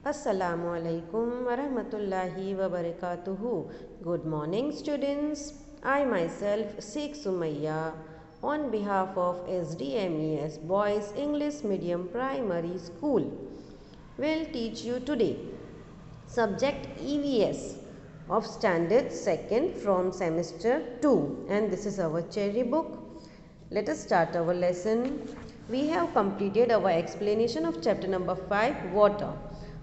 Assalamu alaikum warahmatullahi wabarakatuhu. Good morning, students. I myself, Sheikh Sumayya, on behalf of SDMES Boys English Medium Primary School, will teach you today subject EVS of Standard 2nd from Semester 2, and this is our cherry book. Let us start our lesson. We have completed our explanation of chapter number 5 water.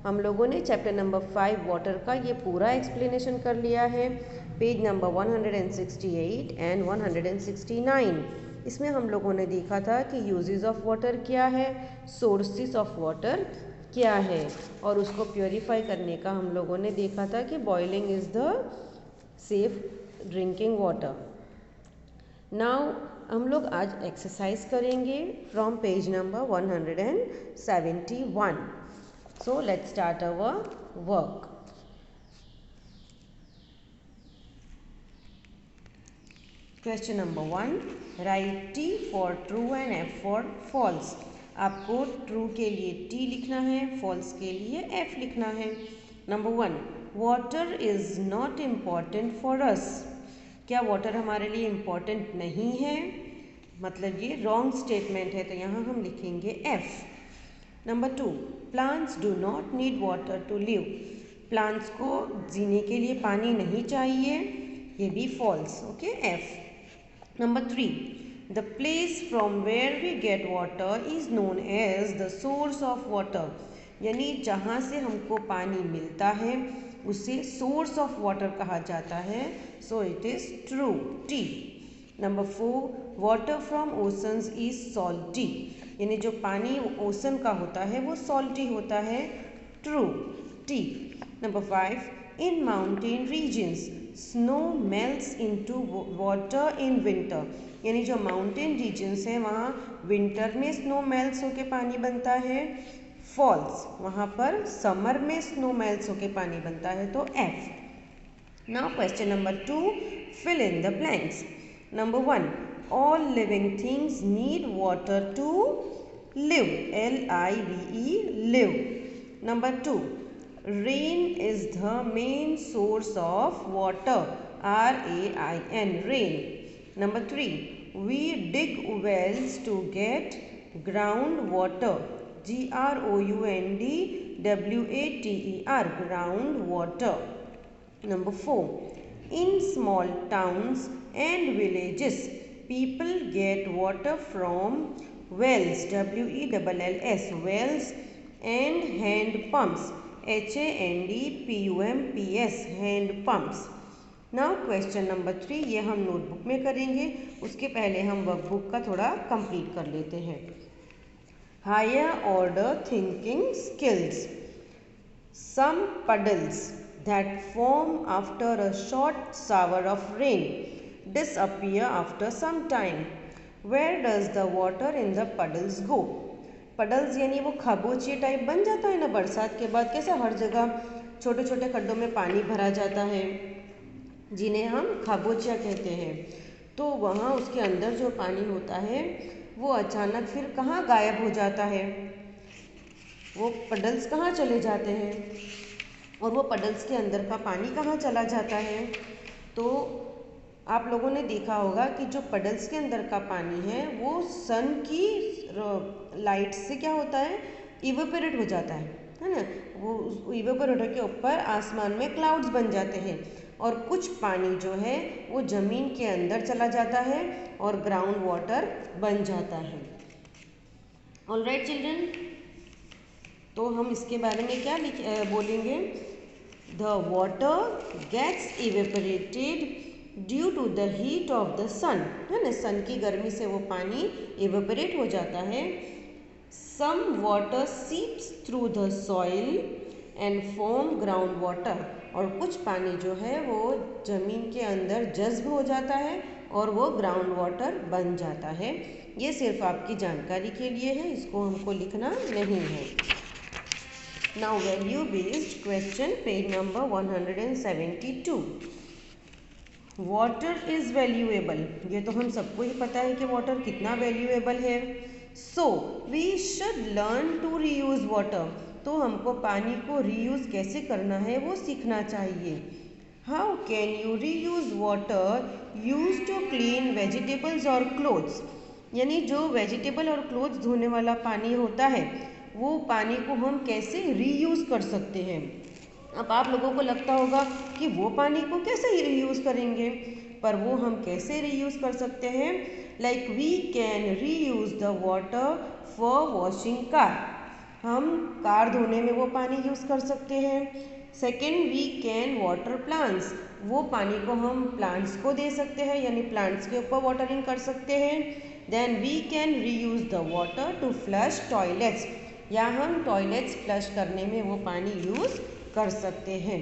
हम लोगों ने chapter number 5 water का ये पूरा explanation कर लिया है, page number 168 and 169। इसमें हम लोगों ने देखा था कि यूजेस ऑफ वाटर क्या है, सोर्सेस ऑफ वाटर क्या है, और उसको प्योरीफाई करने का हम लोगों ने देखा था कि boiling is the safe drinking water. Now हम लोग आज एक्सरसाइज करेंगे from page number 171। So let's start our work. Question number 1. Write T for true and F for false. आपको true के लिए T लिखना है, false के लिए F लिखना है। Number 1. Water is not important for us. क्या water हमारे लिए important नहीं है? मतलब ये wrong statement है, तो यहाँ हम लिखेंगे F. Number 2, plants do not need water to live. प्लांट्स को जीने के लिए पानी नहीं चाहिए, ये भी false, okay, F. Number 3, the place from where we get water is known as the source of water. यानी जहाँ से हमको पानी मिलता है उसे सोर्स ऑफ वाटर कहा जाता है, so it is true, T. Number 4, water from oceans is salty. यानी जो पानी ओशन का होता है वो सॉल्टी होता है, true, T. Number 5, in mountain regions snow melts into water in winter. यानी जो माउंटेन रीजन्स हैं वहाँ विंटर में स्नो मेल्ट्स होके पानी बनता है, फॉल्स। वहाँ पर समर में स्नो मेल्ट्स होके पानी बनता है, तो F. Now question number 2, fill in the blanks. Number 1, all living things need water to live, L-I-V-E, live. Number 2, rain is the main source of water, R-A-I-N, rain. Number 3, we dig wells to get groundwater, G-R-O-U-N-D-W-A-T-E-R, groundwater. Number 4, in small towns and villages, people get water from wells, W-E-L-L-S, wells, and hand pumps, H-A-N-D-P-U-M-P-S, hand pumps. Now question number 3, ये हम notebook में करेंगे, उसके पहले हम workbook का थोड़ा complete कर लेते हैं। Higher order thinking skills. Some puddles that form after a short shower of rain disappear after some time. Where does the water in the puddles go? puddles यानी वो खाबोचिए टाइप बन जाता है ना बरसात के बाद, कैसे हर जगह छोटे छोटे खड्डों में पानी भरा जाता है जिन्हें हम खाबोचिया कहते हैं। तो वहाँ उसके अंदर जो पानी होता है वो अचानक फिर कहाँ गायब हो जाता है, वो पडल्स कहाँ चले जाते हैं और वो पडल्स के अंदर का पानी कहाँ चला जाता है। तो आप लोगों ने देखा होगा कि जो पडल्स के अंदर का पानी है वो सन की लाइट से क्या होता है, इवेपोरेट हो जाता है ना। वो इवेपोरेटर के ऊपर आसमान में क्लाउड्स बन जाते हैं और कुछ पानी जो है वो ज़मीन के अंदर चला जाता है और ग्राउंड वाटर बन जाता है। ऑल राइट चिल्ड्रन, तो हम इसके बारे में क्या बोलेंगे, the water gets evaporated due to the heat of the sun, है ना, सन की गर्मी से वो पानी इवेपोरेट हो जाता है। Some water seeps through the soil and form ground water, और कुछ पानी जो है वो ज़मीन के अंदर जज्ब हो जाता है और वो ग्राउंड वाटर बन जाता है। ये सिर्फ आपकी जानकारी के लिए है, इसको हमको लिखना नहीं है। Now value based question, page number 172। Water is valuable, ये तो हम सबको ही पता है कि वाटर कितना वैल्यूएबल है। So we should learn to reuse water, तो हमको पानी को रीयूज़ कैसे करना है वो सीखना चाहिए। How can you reuse water use to clean vegetables और क्लोथ्स, यानी जो वेजिटेबल और क्लोथ्स धोने वाला पानी होता है वो पानी को हम कैसे रीयूज़ कर सकते हैं। अब आप लोगों को लगता होगा कि वो पानी को कैसे रीयूज़ करेंगे, पर वो हम कैसे रीयूज़ कर सकते हैं। Like we can reuse the water for washing car, हम कार धोने में वो पानी यूज़ कर सकते हैं। Second, we can water plants, वो पानी को हम प्लांट्स को दे सकते हैं, यानी प्लांट्स के ऊपर वाटरिंग कर सकते हैं। Then we can reuse the water to flush toilets, या हम टॉयलेट्स फ्लश करने में वो पानी यूज़ कर सकते हैं।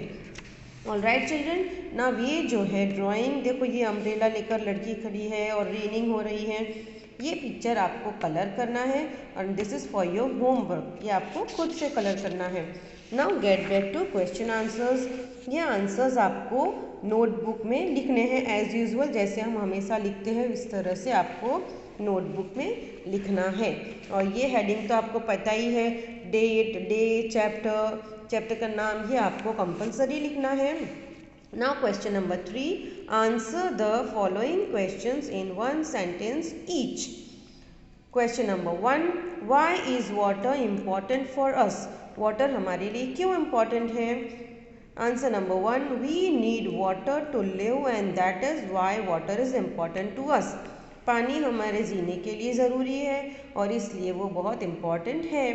ऑलराइट चिल्ड्रन, नाउ ये जो है ड्राइंग, देखो ये अम्ब्रेला लेकर लड़की खड़ी है और रेनिंग हो रही है। ये पिक्चर आपको कलर करना है और this is for your homework, ये आपको खुद से कलर करना है। Now get back to question answers. ये आंसर्स आपको नोटबुक में लिखने हैं एज यूजुअल, जैसे हम हमेशा लिखते हैं इस तरह से आपको नोटबुक में लिखना है। और ये हेडिंग तो आपको पता ही है, डेट, डे, चैप्टर, चैप्टर का नाम, ये आपको कंपलसरी लिखना है। Now question number 3, answer the following questions in 1 sentence each. Question number 1, why is water important for us, वाटर हमारे लिए क्यों इम्पॉर्टेंट है। Answer number 1, we need water to live and that is why water is important to us, पानी हमारे जीने के लिए ज़रूरी है और इसलिए वो बहुत इम्पॉर्टेंट है।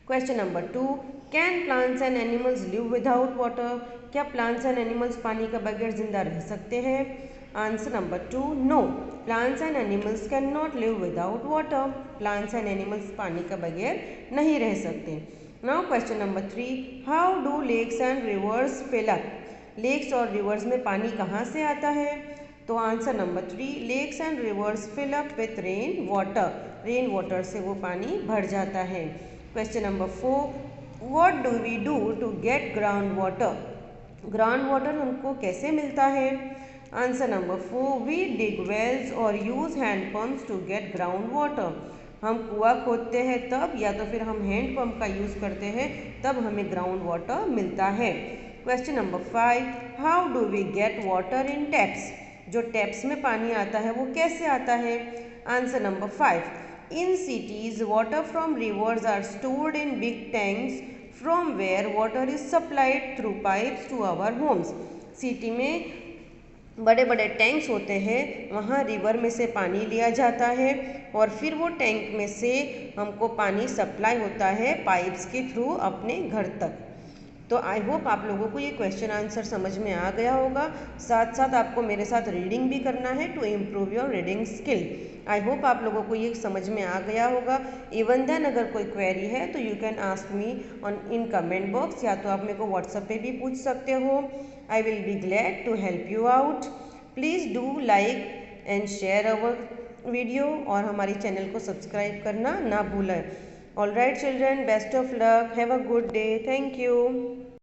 Question number 2, can plants and animals live without water, क्या प्लांट्स एंड एनिमल्स पानी के बगैर जिंदा रह सकते हैं। Answer number 2, no, plants and animals can not live without water, plants and animals पानी के बगैर नहीं रह सकते। Now question number 3, how do lakes and rivers fill up, lakes और रिवर्स में पानी कहाँ से आता है। तो answer number 3, lakes and rivers fill up with rain water, rain water से वो पानी भर जाता है। Question number 4, what do we do to get ground water, ground water हमको कैसे मिलता है। Answer number 4, we dig wells और use hand pumps to get ground water, हम कुआं खोदते हैं तब, या तो फिर हम हैंड पंप का यूज़ करते हैं तब हमें ग्राउंड वाटर मिलता है। Question number 5, how do we get water in taps, जो टैप्स में पानी आता है वो कैसे आता है। Answer number 5, in cities water from rivers are stored in big tanks from where water is supplied through pipes to our homes, city में बड़े बड़े टैंक्स होते हैं, वहाँ रिवर में से पानी लिया जाता है और फिर वो टैंक में से हमको पानी सप्लाई होता है पाइप्स के थ्रू अपने घर तक। तो आई होप आप लोगों को ये क्वेश्चन आंसर समझ में आ गया होगा। साथ साथ आपको मेरे साथ रीडिंग भी करना है to improve your reading skill. I hope आप लोगों को ये समझ में आ गया होगा। इवन देन अगर कोई क्वेरी है तो you can ask me on in comment box, या तो आप मेरे को व्हाट्सएप पे भी पूछ सकते हो। I will be glad to help you out. Please do like and share our video और हमारे चैनल को सब्सक्राइब करना ना भूलें। All right children, best of luck, have a good day, thank you.